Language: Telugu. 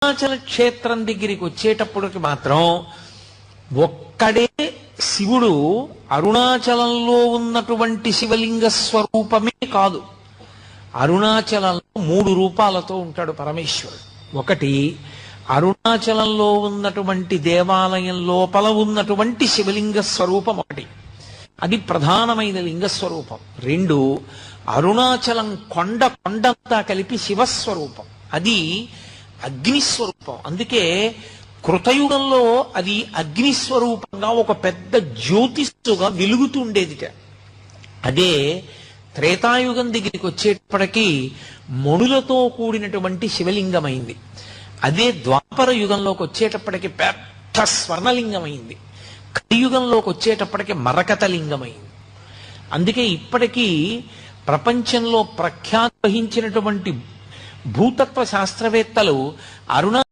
అరుణాచల క్షేత్రం దగ్గరికి వచ్చేటప్పటికి మాత్రం ఒక్కడే శివుడు అరుణాచలంలో ఉన్నటువంటి శివలింగ స్వరూపమే కాదు. అరుణాచలంలో 3 రూపాలతో ఉంటాడు పరమేశ్వరుడు. ఒకటి, అరుణాచలంలో ఉన్నటువంటి దేవాలయం లోపల ఉన్నటువంటి శివలింగ స్వరూపం ఒకటి, అది ప్రధానమైన లింగ స్వరూపం. 2, అరుణాచలం కొండంతా కలిపి శివస్వరూపం, అది అగ్నిస్వరూపం. అందుకే కృతయుగంలో అది అగ్నిస్వరూపంగా ఒక పెద్ద జ్యోతిస్సుగా వెలుగుతుండేదిట. అదే త్రేతాయుగం దగ్గరికి వచ్చేటప్పటికీ మణులతో కూడినటువంటి శివలింగమైంది. అదే ద్వాపర యుగంలోకి వచ్చేటప్పటికి పెద్ద స్వర్ణలింగమైంది. కలియుగంలోకి వచ్చేటప్పటికి మరకత లింగమైంది. అందుకే ఇప్పటికీ ప్రపంచంలో ప్రఖ్యాతి వహించినటువంటి భూతత్వ శాస్త్రవేత్తలు